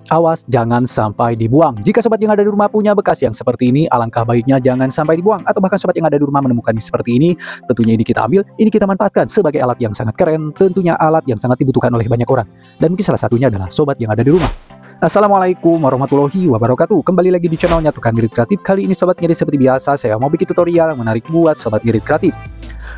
Awas jangan sampai dibuang. Jika sobat yang ada di rumah punya bekas yang seperti ini, alangkah baiknya jangan sampai dibuang. Atau bahkan sobat yang ada di rumah menemukan seperti ini, tentunya ini kita ambil, ini kita manfaatkan sebagai alat yang sangat keren, tentunya alat yang sangat dibutuhkan oleh banyak orang. Dan mungkin salah satunya adalah sobat yang ada di rumah. Assalamualaikum warahmatullahi wabarakatuh. Kembali lagi di channelnya Tukang Ngirit Kreatif. Kali ini sobat ngirit seperti biasa, saya mau bikin tutorial yang menarik buat sobat ngirit kreatif.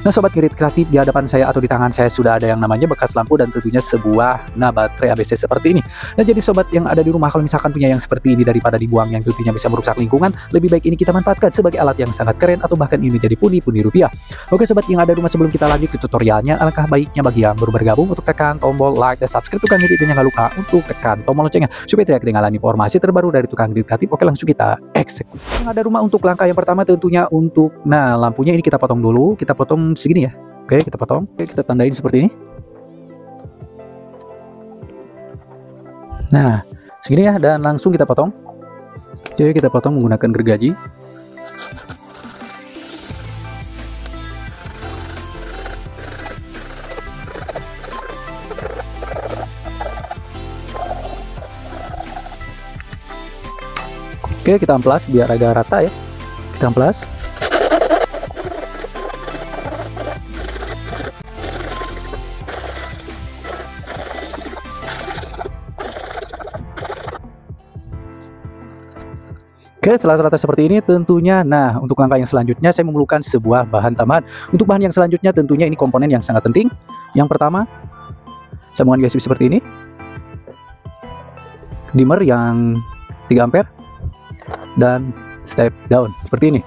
Nah sobat ngirit kreatif, di hadapan saya atau di tangan saya sudah ada yang namanya bekas lampu dan tentunya sebuah baterai ABC seperti ini. Nah jadi sobat yang ada di rumah, kalau misalkan punya yang seperti ini, daripada dibuang yang tentunya bisa merusak lingkungan, lebih baik ini kita manfaatkan sebagai alat yang sangat keren, atau bahkan ini menjadi pundi-pundi rupiah. Oke sobat yang ada di rumah, sebelum kita lanjut ke tutorialnya, alangkah baiknya bagi yang baru bergabung untuk tekan tombol like dan subscribe Tukang Ngirit, dan jangan lupa untuk tekan tombol loncengnya supaya tidak ketinggalan informasi terbaru dari Tukang Ngirit Kreatif. Oke langsung kita eksekusi. Yang ada rumah, untuk langkah yang pertama tentunya untuk lampunya ini kita potong dulu, kita potong segini ya. Oke, kita potong. Oke, kita tandain seperti ini. Nah, segini ya, dan langsung kita potong. Oke, kita potong menggunakan gergaji. Oke, kita amplas biar agak rata ya. Kita amplas. Oke, setelah rata seperti ini tentunya, untuk langkah yang selanjutnya saya memerlukan sebuah bahan tambahan. Untuk bahan yang selanjutnya tentunya ini komponen yang sangat penting. Yang pertama, sambungan USB seperti ini, dimmer yang 3 ampere, dan step down seperti ini.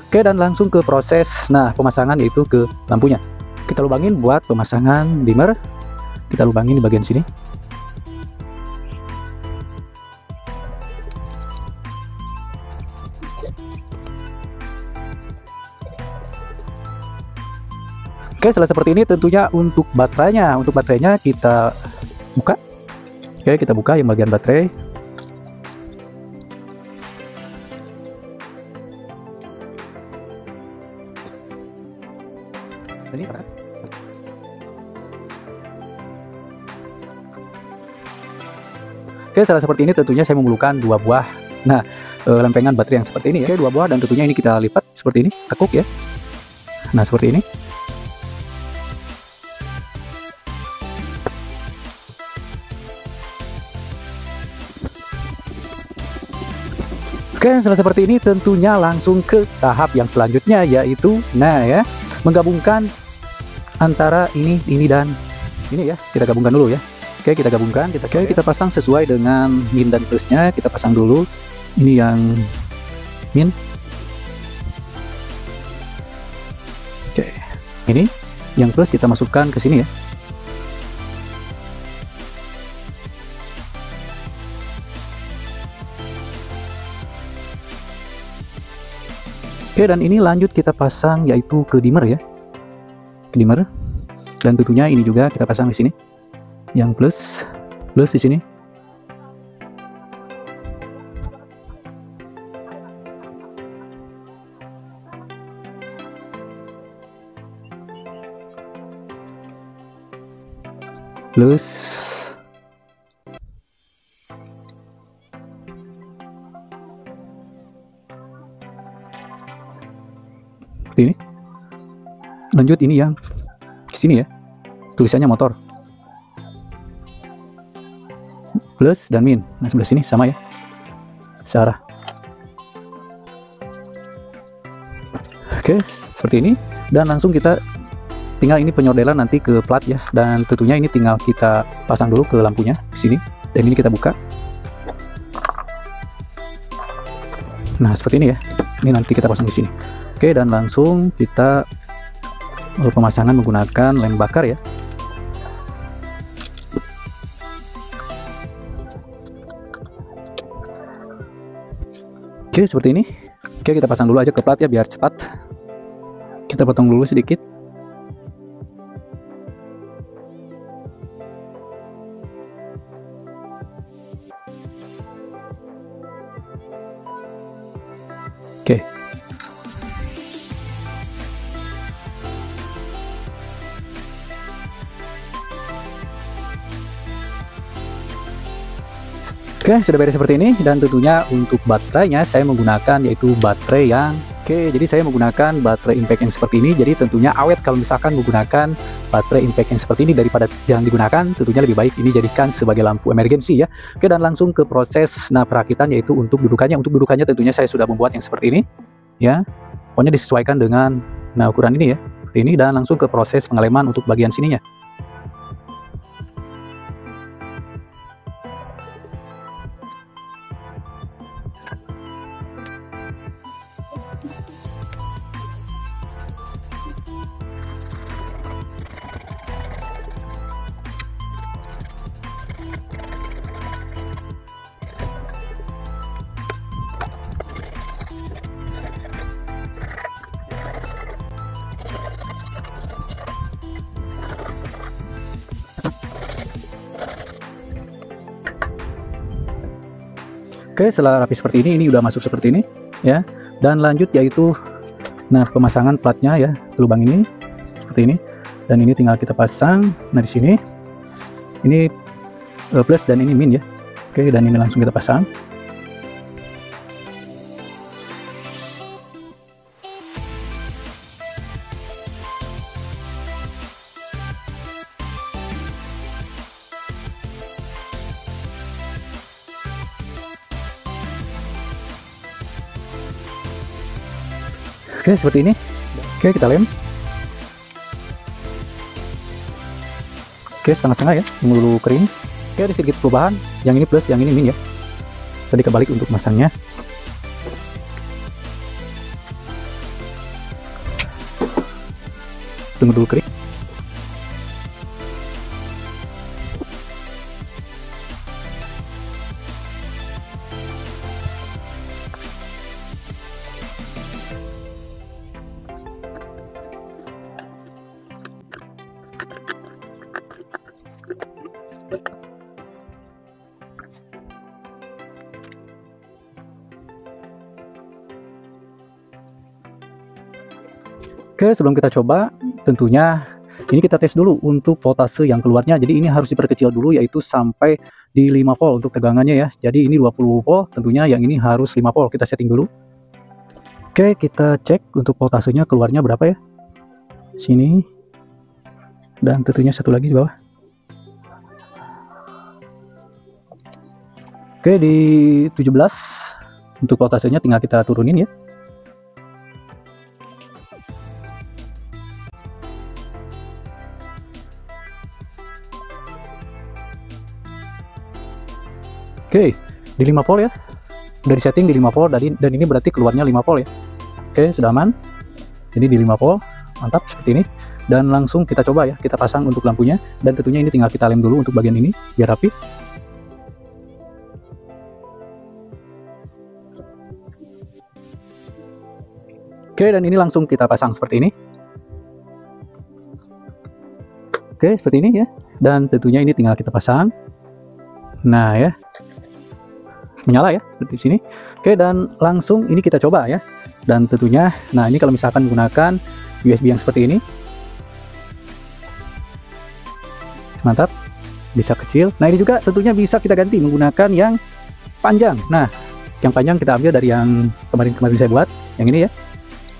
Oke, dan langsung ke proses pemasangan, yaitu ke lampunya. Kita lubangin buat pemasangan dimmer, kita lubangin di bagian sini. Oke, setelah seperti ini tentunya untuk baterainya kita buka. Oke, kita buka yang bagian baterai. Ini kan? Oke, setelah seperti ini tentunya saya memerlukan 2 buah lempengan baterai yang seperti ini ya. Oke, 2 buah, dan tentunya ini kita lipat seperti ini, tekuk ya. Nah, seperti ini. Oke, setelah seperti ini tentunya langsung ke tahap yang selanjutnya, yaitu menggabungkan antara ini dan ini ya. Kita gabungkan dulu ya. Oke, kita gabungkan, kita pasang sesuai dengan min dan plusnya. Kita pasang dulu. Ini yang min. Oke, ini yang plus kita masukkan ke sini ya. Oke, dan ini lanjut kita pasang yaitu ke dimmer ya, ke dimmer, dan tentunya ini juga kita pasang di sini, yang plus di sini. Plus. Ini lanjut ini yang di sini ya, tulisannya motor, plus dan min. Nah, sebelah sini sama ya, searah. Oke, seperti ini, dan langsung kita tinggal ini penyordelan nanti ke plat ya, dan tentunya ini tinggal kita pasang dulu ke lampunya di sini, dan ini kita buka. Nah, seperti ini ya, ini nanti kita pasang di sini. Oke, dan langsung kita pemasangan menggunakan lem bakar ya. Oke, seperti ini. Oke, kita pasang dulu aja ke plat ya biar cepat. Kita potong dulu sedikit. Oke. Oke, Oke, sudah beres seperti ini, dan tentunya untuk baterainya saya menggunakan yaitu baterai yang jadi saya menggunakan baterai impact yang seperti ini. Jadi tentunya awet kalau misalkan menggunakan baterai impact yang seperti ini daripada yang digunakan. Tentunya lebih baik ini jadikan sebagai lampu emergensi ya. Oke, dan langsung ke proses perakitan yaitu untuk dudukannya. Untuk dudukannya tentunya saya sudah membuat yang seperti ini ya. Pokoknya disesuaikan dengan ukuran ini ya, seperti ini, dan langsung ke proses pengeleman untuk bagian sininya. Oke, setelah rapi seperti ini udah masuk seperti ini ya. Dan lanjut yaitu pemasangan platnya ya, ke lubang ini seperti ini. Dan ini tinggal kita pasang. Nah, di sini ini plus dan ini min ya. Oke, dan ini langsung kita pasang. Oke, seperti ini. Oke, kita lem. Oke, setengah-setengah ya, tunggu dulu kering. Oke, ada sedikit perubahan. Yang ini plus, yang ini min ya. Tadi kebalik untuk masangnya. Tunggu dulu kering. Oke, sebelum kita coba, tentunya ini kita tes dulu untuk voltase yang keluarnya. Jadi ini harus diperkecil dulu yaitu sampai di 5 volt untuk tegangannya ya. Jadi ini 20 volt, tentunya yang ini harus 5 volt. Kita setting dulu. Oke, kita cek untuk voltasenya keluarnya berapa ya. Sini. Dan tentunya satu lagi di bawah. Oke, di 17 untuk voltasenya tinggal kita turunin ya. Oke, di 5 volt ya. Udah di setting di 5 volt dan ini berarti keluarnya 5 volt ya. Oke, sudah aman. Jadi di 5 volt, mantap seperti ini. Dan langsung kita coba ya, kita pasang untuk lampunya. Dan tentunya ini tinggal kita lem dulu untuk bagian ini biar rapi. Oke, dan ini langsung kita pasang seperti ini. Oke, seperti ini ya. Dan tentunya ini tinggal kita pasang. Nah ya, menyala ya seperti sini. Oke, dan langsung ini kita coba ya. Dan tentunya ini kalau misalkan menggunakan USB yang seperti ini, mantap, bisa kecil. Nah, ini juga tentunya bisa kita ganti menggunakan yang panjang. Nah, yang panjang kita ambil dari yang kemarin saya buat, yang ini ya.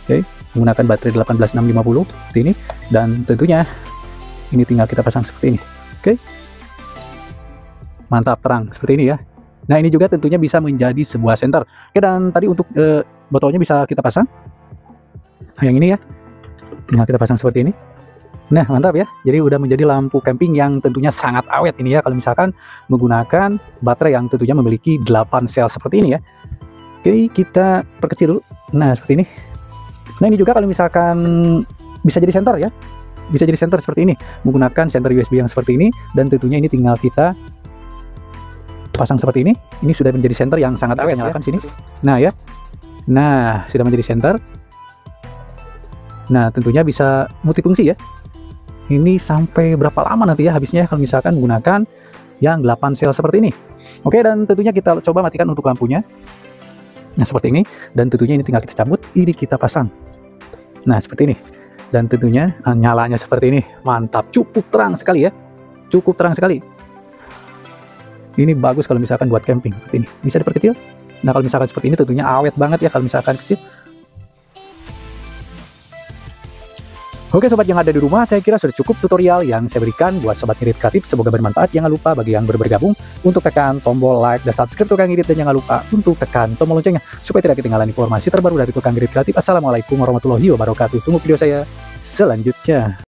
Oke, menggunakan baterai 18650 seperti ini. Dan tentunya ini tinggal kita pasang seperti ini. Oke, mantap, terang seperti ini ya. Nah, ini juga tentunya bisa menjadi sebuah senter. Oke, dan tadi untuk botolnya bisa kita pasang. Nah, yang ini ya, tinggal kita pasang seperti ini. Nah, mantap ya. Jadi udah menjadi lampu camping yang tentunya sangat awet ini ya, kalau misalkan menggunakan baterai yang tentunya memiliki 8 sel seperti ini ya. Oke, kita perkecil dulu. Nah, seperti ini. Nah, ini juga kalau misalkan bisa jadi senter ya. Bisa jadi senter seperti ini, menggunakan senter USB yang seperti ini. Dan tentunya ini tinggal kita pasang seperti ini. Ini sudah menjadi senter yang sangat awet. Nyalakan sini. Nah ya, nah sudah menjadi senter. Nah, tentunya bisa multifungsi ya. Ini sampai berapa lama nanti ya habisnya kalau misalkan menggunakan yang 8 sel seperti ini. Oke, dan tentunya kita coba matikan untuk lampunya. Nah, seperti ini. Dan tentunya ini tinggal kita cabut, ini kita pasang. Nah, seperti ini. Dan tentunya nyalanya seperti ini. Mantap, cukup terang sekali ya. Cukup terang sekali. Ini bagus kalau misalkan buat camping seperti ini. Bisa diperkecil. Nah, kalau misalkan seperti ini tentunya awet banget ya kalau misalkan kecil. Oke sobat yang ada di rumah, saya kira sudah cukup tutorial yang saya berikan buat sobat ngirit kreatif. Semoga bermanfaat. Jangan lupa bagi yang baru bergabung untuk tekan tombol like dan subscribe tukang ngirit, dan jangan lupa untuk tekan tombol loncengnya supaya tidak ketinggalan informasi terbaru dari tukang ngirit kreatif. Assalamualaikum warahmatullahi wabarakatuh. Tunggu video saya selanjutnya.